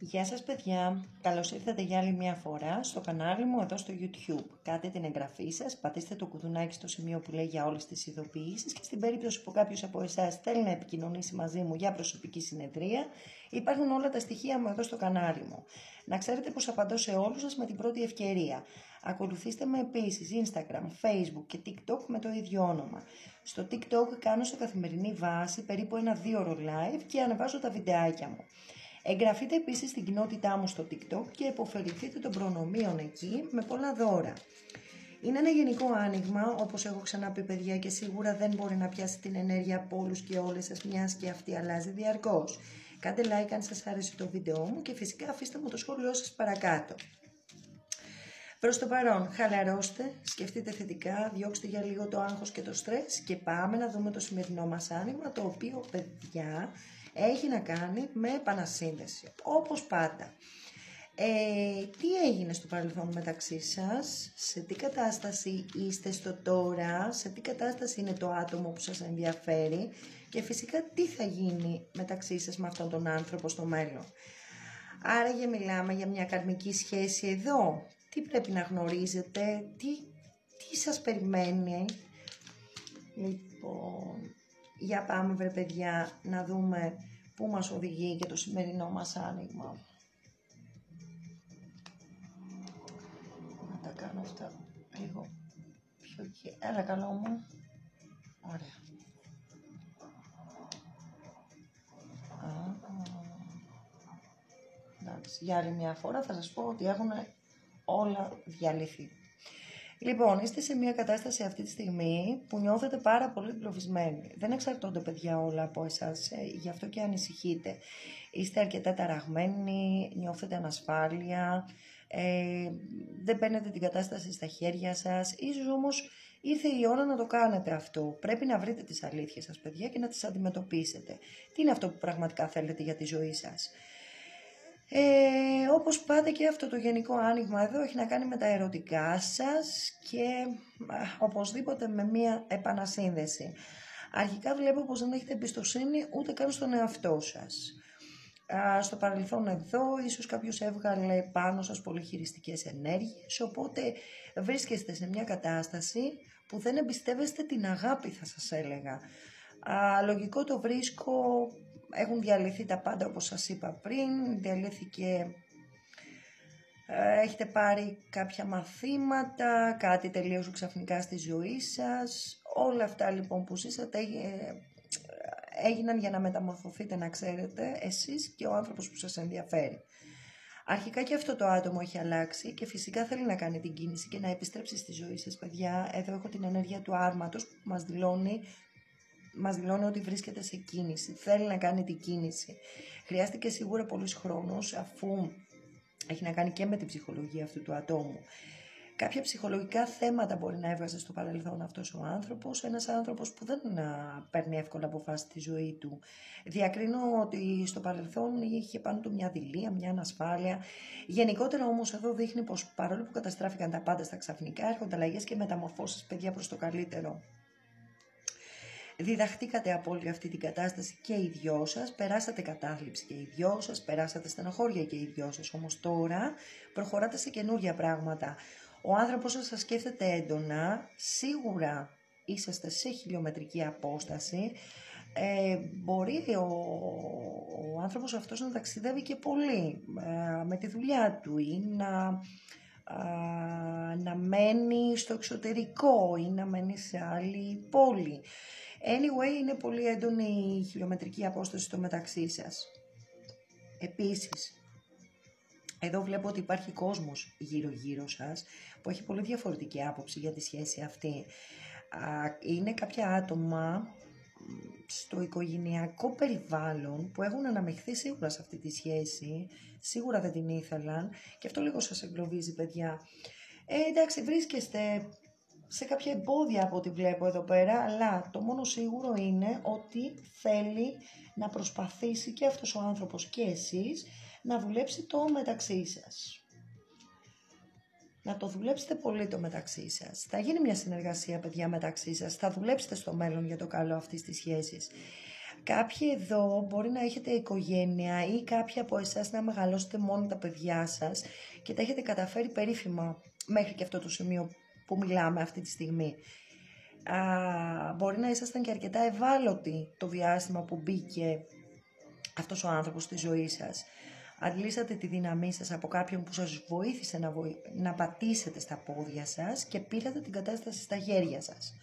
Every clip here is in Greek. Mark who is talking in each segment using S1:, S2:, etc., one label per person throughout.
S1: Γεια σας παιδιά, καλώς ήρθατε για άλλη μια φορά στο κανάλι μου εδώ στο YouTube. Κάντε την εγγραφή σας, πατήστε το κουδουνάκι στο σημείο που λέει για όλες τις ειδοποιήσεις και στην περίπτωση που κάποιος από εσάς θέλει να επικοινωνήσει μαζί μου για προσωπική συνεδρία, υπάρχουν όλα τα στοιχεία μου εδώ στο κανάλι μου. Να ξέρετε πως απαντώ σε όλους σας με την πρώτη ευκαιρία. Ακολουθήστε με επίσης Instagram, Facebook και TikTok με το ίδιο όνομα. Στο TikTok κάνω σε καθημερινή βάση περίπου 1-2 ώρο live και ανεβάζω τα βιντεάκια μου. Εγγραφείτε επίσης στην κοινότητά μου στο TikTok και επωφεληθείτε των προνομίων εκεί με πολλά δώρα. Είναι ένα γενικό άνοιγμα, όπως έχω ξαναπεί παιδιά, και σίγουρα δεν μπορεί να πιάσει την ενέργεια από όλους και όλες σας, μιας και αυτή αλλάζει διαρκώς. Κάντε like αν σας άρεσε το βίντεό μου και φυσικά αφήστε μου το σχόλιο σας παρακάτω. Προς το παρόν, χαλαρώστε, σκεφτείτε θετικά, διώξτε για λίγο το άγχος και το στρες και πάμε να δούμε το σημερινό μας άνοιγμα, το οποίο παιδιά έχει να κάνει με επανασύνδεση, όπως πάντα. Τι έγινε στο παρελθόν μεταξύ σας, σε τι κατάσταση είστε στο τώρα, σε τι κατάσταση είναι το άτομο που σας ενδιαφέρει και φυσικά τι θα γίνει μεταξύ σας με αυτόν τον άνθρωπο στο μέλλον. Άραγε μιλάμε για μια καρμική σχέση εδώ, τι πρέπει να γνωρίζετε, τι σας περιμένει. Λοιπόν, για πάμε βρε παιδιά να δούμε πού μας οδηγεί και το σημερινό μας άνοιγμα. Να τα κάνω αυτά λίγο πιο εκεί. Έλα καλό μου. Ωραία. Εντάξει, για άλλη μια φορά θα σας πω ότι έχουν όλα διαλυθεί. Λοιπόν, είστε σε μια κατάσταση αυτή τη στιγμή που νιώθετε πάρα πολύ εγκλωβισμένοι. Δεν εξαρτώνται παιδιά όλα από εσάς, γι' αυτό και ανησυχείτε. Είστε αρκετά ταραγμένοι, νιώθετε ανασφάλεια, δεν παίρνετε την κατάσταση στα χέρια σας. Ίσως όμως ήρθε η ώρα να το κάνετε αυτό. Πρέπει να βρείτε τις αλήθειες σας παιδιά και να τις αντιμετωπίσετε. Τι είναι αυτό που πραγματικά θέλετε για τη ζωή σας. Όπως πάντα και αυτό το γενικό άνοιγμα εδώ έχει να κάνει με τα ερωτικά σας και οπωσδήποτε με μία επανασύνδεση. Αρχικά βλέπω πως δεν έχετε εμπιστοσύνη ούτε καν στον εαυτό σας. Στο παρελθόν εδώ ίσως κάποιος έβγαλε πάνω σας πολυχειριστικές ενέργειες, οπότε βρίσκεστε σε μια κατάσταση που δεν εμπιστεύεστε την αγάπη, θα σας έλεγα. Λογικό το βρίσκω. Έχουν διαλυθεί τα πάντα όπως σας είπα πριν, διαλύθηκε, έχετε πάρει κάποια μαθήματα, κάτι τελείωσε ξαφνικά στη ζωή σας. Όλα αυτά λοιπόν που ζήσατε έγιναν για να μεταμορφωθείτε, να ξέρετε, εσείς και ο άνθρωπος που σας ενδιαφέρει. Αρχικά και αυτό το άτομο έχει αλλάξει και φυσικά θέλει να κάνει την κίνηση και να επιστρέψει στη ζωή σας παιδιά. Εδώ έχω την ενέργεια του άρματος που μας δηλώνει ότι βρίσκεται σε κίνηση, θέλει να κάνει την κίνηση. Χρειάστηκε σίγουρα πολύς χρόνος, αφού έχει να κάνει και με την ψυχολογία αυτού του ατόμου. Κάποια ψυχολογικά θέματα μπορεί να έβγαζε στο παρελθόν αυτός ο άνθρωπος, ένας άνθρωπος που δεν παίρνει εύκολα αποφάσεις στη ζωή του. Διακρίνω ότι στο παρελθόν είχε πάνω του μια δειλία, μια ανασφάλεια. Γενικότερα όμως εδώ δείχνει πως παρόλο που καταστράφηκαν τα πάντα στα ξαφνικά, έρχονται αλλαγές και μεταμορφώσεις παιδιά προς το καλύτερο. Διδαχτήκατε από όλη αυτή την κατάσταση και οι δυο σας, περάσατε κατάθλιψη και οι δυο σας, περάσατε στενοχώρια και οι δυο σας, όμως τώρα προχωράτε σε καινούργια πράγματα. Ο άνθρωπος σας σκέφτεται έντονα, σίγουρα είσαστε σε χιλιομετρική απόσταση, μπορεί ο άνθρωπος αυτός να ταξιδεύει και πολύ με τη δουλειά του ή να μένει στο εξωτερικό ή να μένει σε άλλη πόλη. Anyway, είναι πολύ έντονη η χιλιομετρική απόσταση στο μεταξύ σας. Επίσης, εδώ βλέπω ότι υπάρχει κόσμος γύρω σας που έχει πολύ διαφορετική άποψη για τη σχέση αυτή. Είναι κάποια άτομα στο οικογενειακό περιβάλλον που έχουν αναμειχθεί σίγουρα σε αυτή τη σχέση, σίγουρα δεν την ήθελαν και αυτό λίγο σας εγκλωβίζει παιδιά. Εντάξει, βρίσκεστε σε κάποια εμπόδια από ό,τι βλέπω εδώ πέρα, αλλά το μόνο σίγουρο είναι ότι θέλει να προσπαθήσει και αυτός ο άνθρωπος και εσείς να δουλέψει το μεταξύ σας. Να το δουλέψετε πολύ το μεταξύ σας. Θα γίνει μια συνεργασία παιδιά μεταξύ σας, θα δουλέψετε στο μέλλον για το καλό αυτής της σχέσης. Κάποιοι εδώ μπορεί να έχετε οικογένεια ή κάποιοι από εσάς να μεγαλώσετε μόνοι τα παιδιά σας και τα έχετε καταφέρει περίφημα μέχρι και αυτό το σημείο που μιλάμε αυτή τη στιγμή. Μπορεί να ήσασταν και αρκετά ευάλωτοι το διάστημα που μπήκε αυτός ο άνθρωπος στη ζωή σας. Αντλήσατε τη δύναμή σας από κάποιον που σας βοήθησε να πατήσετε στα πόδια σας και πήρατε την κατάσταση στα χέρια σας.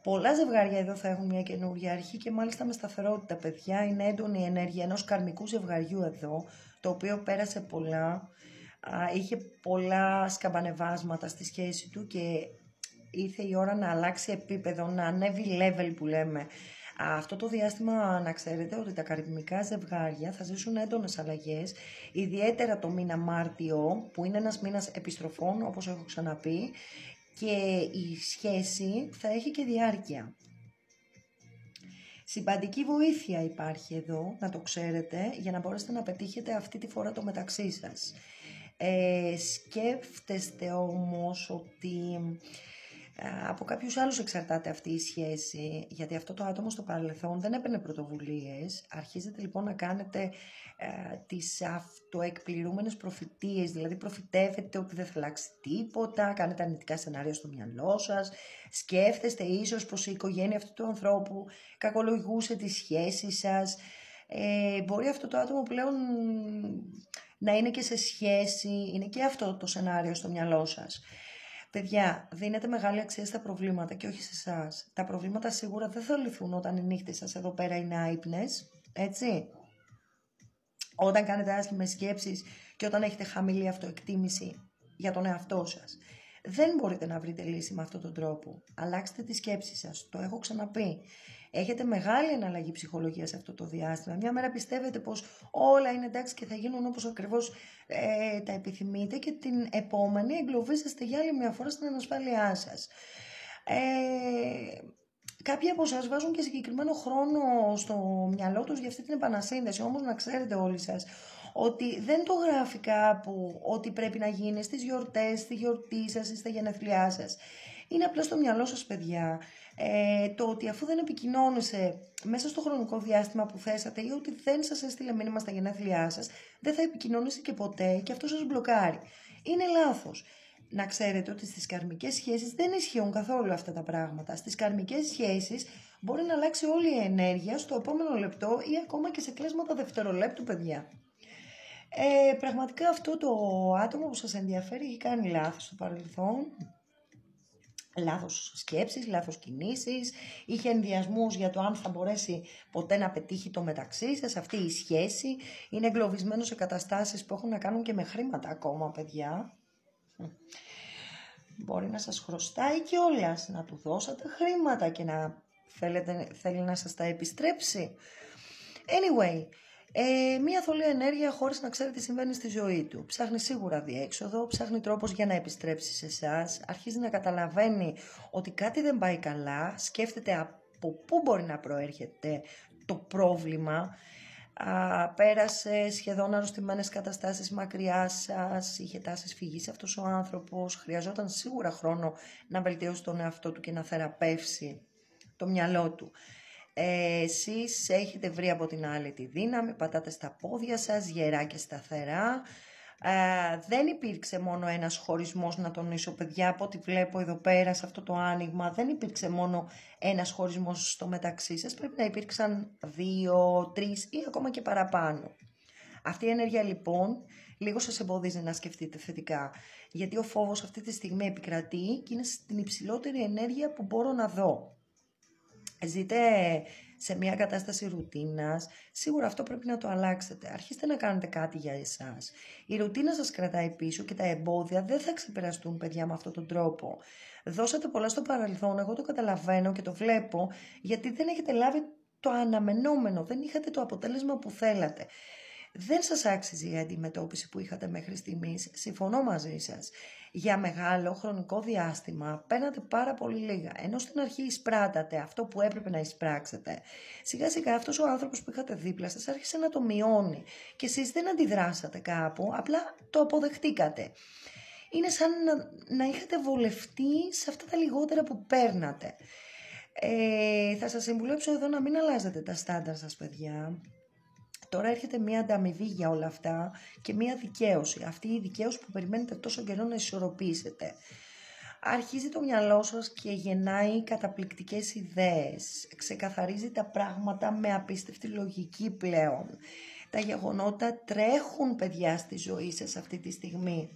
S1: Πολλά ζευγάρια εδώ θα έχουν μια καινούργια αρχή και μάλιστα με σταθερότητα, παιδιά. Είναι έντονη η ενέργεια ενός καρμικού ζευγαριού εδώ, το οποίο πέρασε πολλά, είχε πολλά σκαμπανεβάσματα στη σχέση του και ήρθε η ώρα να αλλάξει επίπεδο, να ανέβει level που λέμε. Αυτό το διάστημα να ξέρετε ότι τα καρμικά ζευγάρια θα ζήσουν έντονες αλλαγές, ιδιαίτερα το μήνα Μάρτιο, που είναι ένας μήνας επιστροφών, όπως έχω ξαναπεί, και η σχέση θα έχει και διάρκεια. Συμπαντική βοήθεια υπάρχει εδώ, να το ξέρετε, για να μπορέσετε να πετύχετε αυτή τη φορά το μεταξύ σας. Σκέφτεστε όμως ότι από κάποιους άλλους εξαρτάται αυτή η σχέση, γιατί αυτό το άτομο στο παρελθόν δεν έπαιρνε πρωτοβουλίες. Αρχίζετε λοιπόν να κάνετε τις αυτοεκπληρούμενες προφητείες, δηλαδή προφητεύετε ότι δεν θα αλλάξει τίποτα, κάνετε αρνητικά σενάρια στο μυαλό σας, σκέφτεστε ίσως πως η οικογένεια αυτού του ανθρώπου κακολογούσε τη σχέση σας. Μπορεί αυτό το άτομο πλέον να είναι και σε σχέση, είναι και αυτό το σενάριο στο μυαλό σας. Παιδιά, δίνετε μεγάλη αξία στα προβλήματα και όχι σε εσάς. Τα προβλήματα σίγουρα δεν θα λυθούν όταν οι νύχτες σας εδώ πέρα είναι άυπνες, έτσι. Όταν κάνετε άσχημες σκέψεις και όταν έχετε χαμηλή αυτοεκτίμηση για τον εαυτό σας. Δεν μπορείτε να βρείτε λύση με αυτόν τον τρόπο. Αλλάξτε τη σκέψη σας, το έχω ξαναπεί. Έχετε μεγάλη εναλλαγή ψυχολογίας σε αυτό το διάστημα. Μια μέρα πιστεύετε πως όλα είναι εντάξει και θα γίνουν όπως ακριβώς τα επιθυμείτε και την επόμενη εγκλωβίζεστε για άλλη μια φορά στην ανασφάλειά σας. Κάποιοι από εσάς βάζουν και συγκεκριμένο χρόνο στο μυαλό τους για αυτή την επανασύνδεση, όμως να ξέρετε όλοι σας ότι δεν το γράφει κάπου ότι πρέπει να γίνει στις γιορτές, στη γιορτή σας ή στα γενέθλιά σας. Είναι απλά στο μυαλό σας, παιδιά, το ότι αφού δεν επικοινώνησε μέσα στο χρονικό διάστημα που θέσατε ή ότι δεν σας έστειλε μήνυμα στα γενέθλιά σας, δεν θα επικοινωνήσει και ποτέ και αυτό σας μπλοκάρει. Είναι λάθος. Να ξέρετε ότι στις καρμικές σχέσεις δεν ισχύουν καθόλου αυτά τα πράγματα. Στις καρμικές σχέσεις μπορεί να αλλάξει όλη η ενέργεια στο επόμενο λεπτό ή ακόμα και σε κλέσματα δευτερολέπτου, παιδιά. Πραγματικά αυτό το άτομο που σας ενδιαφέρει έχει κάνει λάθος στο παρελθόν. Λάθος σκέψεις, λάθος κινήσεις, είχε ενδιασμούς για το αν θα μπορέσει ποτέ να πετύχει το μεταξύ σας, αυτή η σχέση. Είναι εγκλωβισμένο σε καταστάσεις που έχουν να κάνουν και με χρήματα ακόμα, παιδιά. Μπορεί να σας χρωστάει κιόλας, να του δώσατε χρήματα και να θέλει να σας τα επιστρέψει. Anyway, μία θολή ενέργεια χωρίς να ξέρει τι συμβαίνει στη ζωή του. Ψάχνει σίγουρα διέξοδο, ψάχνει τρόπος για να επιστρέψει σε εσάς, αρχίζει να καταλαβαίνει ότι κάτι δεν πάει καλά, σκέφτεται από πού μπορεί να προέρχεται το πρόβλημα. Πέρασε σχεδόν αρρωστημένες καταστάσεις μακριά σας, είχε τάσεις φυγής αυτός ο άνθρωπος, χρειαζόταν σίγουρα χρόνο να βελτιώσει τον εαυτό του και να θεραπεύσει το μυαλό του. Εσείς έχετε βρει από την άλλη τη δύναμη, πατάτε στα πόδια σας, γερά και σταθερά. Δεν υπήρξε μόνο ένας χωρισμός, να τονίσω, παιδιά, από ό,τι βλέπω εδώ πέρα σε αυτό το άνοιγμα, δεν υπήρξε μόνο ένας χωρισμός στο μεταξύ σας, πρέπει να υπήρξαν 2, 3 ή ακόμα και παραπάνω. Αυτή η ενέργεια λοιπόν λίγο σας εμποδίζει να σκεφτείτε θετικά, γιατί ο φόβος αυτή τη στιγμή επικρατεί και είναι στην υψηλότερη ενέργεια που μπορώ να δω. Ζείτε σε μια κατάσταση ρουτίνας, σίγουρα αυτό πρέπει να το αλλάξετε. Αρχίστε να κάνετε κάτι για εσάς. Η ρουτίνα σας κρατάει πίσω και τα εμπόδια δεν θα ξεπεραστούν, παιδιά, με αυτόν τον τρόπο. Δώσατε πολλά στο παρελθόν, εγώ το καταλαβαίνω και το βλέπω, γιατί δεν έχετε λάβει το αναμενόμενο, δεν είχατε το αποτέλεσμα που θέλατε. Δεν σας άξιζε η αντιμετώπιση που είχατε μέχρι στιγμής, συμφωνώ μαζί σας. Για μεγάλο χρονικό διάστημα παίρνατε πάρα πολύ λίγα, ενώ στην αρχή εισπράτατε αυτό που έπρεπε να εισπράξετε. Σιγά σιγά αυτός ο άνθρωπος που είχατε δίπλα σας άρχισε να το μειώνει και εσείς δεν αντιδράσατε κάπου, απλά το αποδεχτήκατε. Είναι σαν να είχατε βολευτεί σε αυτά τα λιγότερα που παίρνατε. Θα σας συμβουλέψω εδώ να μην αλλάζετε τα στάνταρ σας, παιδιά. Τώρα έρχεται μία ανταμοιβή για όλα αυτά και μία δικαίωση. Αυτή η δικαίωση που περιμένετε τόσο καιρό να ισορροπήσετε. Αρχίζει το μυαλό σας και γεννάει καταπληκτικές ιδέες. Ξεκαθαρίζει τα πράγματα με απίστευτη λογική πλέον. Τα γεγονότα τρέχουν, παιδιά, στη ζωή σας αυτή τη στιγμή.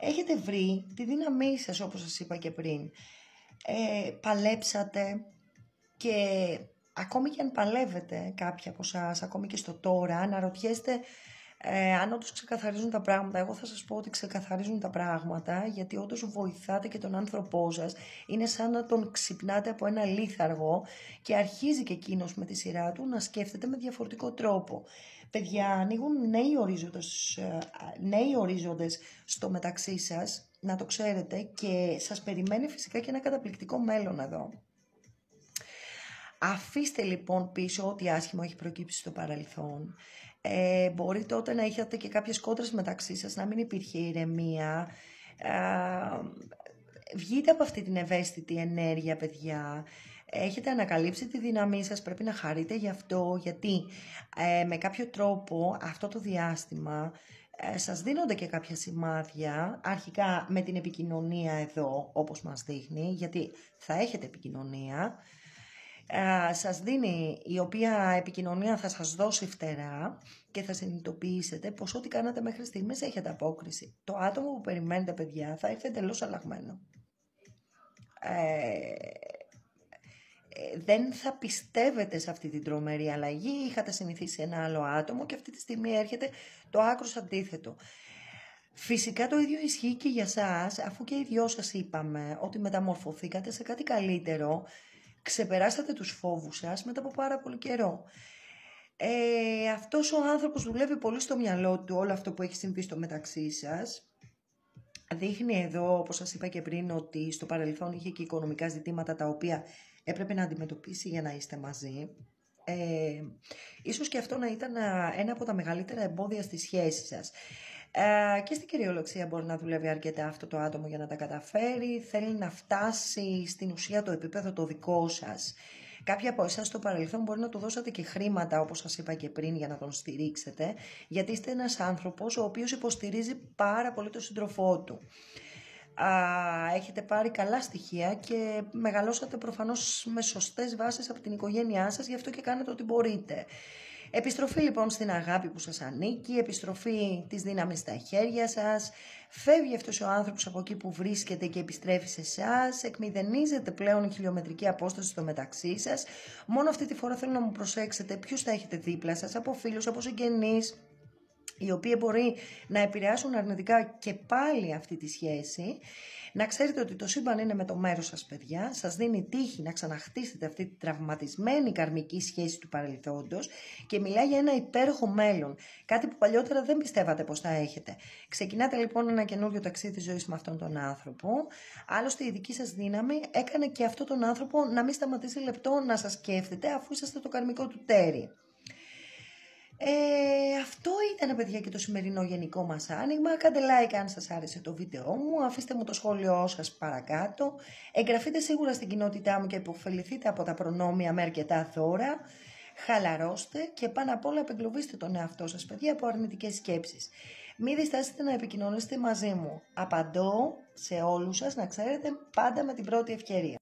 S1: Έχετε βρει τη δύναμή σας, όπως σας είπα και πριν. Παλέψατε και ακόμη και αν παλεύετε κάποιοι από εσάς, ακόμη και στο τώρα, αναρωτιέστε αν όντως ξεκαθαρίζουν τα πράγματα. Εγώ θα σας πω ότι ξεκαθαρίζουν τα πράγματα, γιατί όντως βοηθάτε και τον άνθρωπό σας. Είναι σαν να τον ξυπνάτε από ένα λίθαργο και αρχίζει και εκείνος με τη σειρά του να σκέφτεται με διαφορετικό τρόπο. Παιδιά, ανοίγουν νέοι ορίζοντες στο μεταξύ σας, να το ξέρετε, και σας περιμένει φυσικά και ένα καταπληκτικό μέλλον εδώ. Αφήστε λοιπόν πίσω ό,τι άσχημο έχει προκύψει στο παρελθόν. Μπορεί τότε να είχατε και κάποιες κόντρες μεταξύ σας, να μην υπήρχε ηρεμία. Βγείτε από αυτή την ευαίσθητη ενέργεια, παιδιά. Έχετε ανακαλύψει τη δύναμή σας, πρέπει να χαρείτε γι' αυτό, γιατί με κάποιο τρόπο αυτό το διάστημα σας δίνονται και κάποια σημάδια, αρχικά με την επικοινωνία εδώ, όπως μας δείχνει, γιατί θα έχετε επικοινωνία, σας δίνει, η οποία επικοινωνία θα σας δώσει φτερά και θα συνειδητοποιήσετε πως ό,τι κάνατε μέχρι στιγμής έχετε απόκριση. Το άτομο που περιμένετε, παιδιά, θα έρθει εντελώς αλλαγμένο. Δεν θα πιστεύετε σε αυτή την τρομερή αλλαγή. Είχατε συνηθίσει ένα άλλο άτομο και αυτή τη στιγμή έρχεται το άκρος αντίθετο. Φυσικά το ίδιο ισχύει και για σας, αφού και οι δυο σας είπαμε ότι μεταμορφωθήκατε σε κάτι καλύτερο, ξεπεράσατε τους φόβους σας μετά από πάρα πολύ καιρό. Αυτός ο άνθρωπος δουλεύει πολύ στο μυαλό του όλο αυτό που έχει συμβεί στο μεταξύ σας. Δείχνει εδώ, όπως σας είπα και πριν, ότι στο παρελθόν είχε και οικονομικά ζητήματα τα οποία έπρεπε να αντιμετωπίσει για να είστε μαζί. Ίσως και αυτό να ήταν ένα από τα μεγαλύτερα εμπόδια στη σχέση σας. Και στην κυριολεξία μπορεί να δουλεύει αρκετά αυτό το άτομο για να τα καταφέρει. Θέλει να φτάσει στην ουσία το επίπεδο το δικό σας. Κάποιοι από εσάς στο παρελθόν μπορεί να του δώσατε και χρήματα, όπως σας είπα και πριν, για να τον στηρίξετε, γιατί είστε ένας άνθρωπος ο οποίος υποστηρίζει πάρα πολύ τον σύντροφό του. Έχετε πάρει καλά στοιχεία και μεγαλώσατε προφανώς με σωστές βάσεις από την οικογένειά σας, γι' αυτό και κάνετε ό,τι μπορείτε. Επιστροφή λοιπόν στην αγάπη που σας ανήκει, επιστροφή της δύναμης στα χέρια σας, φεύγει αυτός ο άνθρωπος από εκεί που βρίσκεται και επιστρέφει σε εσάς, εκμηδενίζεται πλέον η χιλιομετρική απόσταση στο μεταξύ σας. Μόνο αυτή τη φορά θέλω να μου προσέξετε ποιους θα έχετε δίπλα σας, από φίλους, από συγγενείς, οι οποίοι μπορεί να επηρεάσουν αρνητικά και πάλι αυτή τη σχέση. Να ξέρετε ότι το σύμπαν είναι με το μέρος σας, παιδιά. Σας δίνει τύχη να ξαναχτίσετε αυτή τη τραυματισμένη καρμική σχέση του παρελθόντος και μιλάει για ένα υπέροχο μέλλον. Κάτι που παλιότερα δεν πιστεύατε πως θα έχετε. Ξεκινάτε λοιπόν ένα καινούριο ταξίδι της ζωής με αυτόν τον άνθρωπο. Άλλωστε η δική σας δύναμη έκανε και αυτόν τον άνθρωπο να μην σταματήσει λεπτό να σας σκέφτεται, αφού είσαστε το καρμικό του τέρι. Αυτό ήταν, παιδιά, και το σημερινό γενικό μας άνοιγμα. Κάντε like αν σας άρεσε το βίντεό μου, αφήστε μου το σχόλιο σας παρακάτω, εγγραφείτε σίγουρα στην κοινότητά μου και υποφεληθείτε από τα προνόμια με αρκετά δώρα, χαλαρώστε και πάνω απ' όλα απεγκλωβίστε τον εαυτό σας, παιδιά, από αρνητικές σκέψεις. Μην διστάσετε να επικοινωνήσετε μαζί μου. Απαντώ σε όλους σας, να ξέρετε, πάντα με την πρώτη ευκαιρία.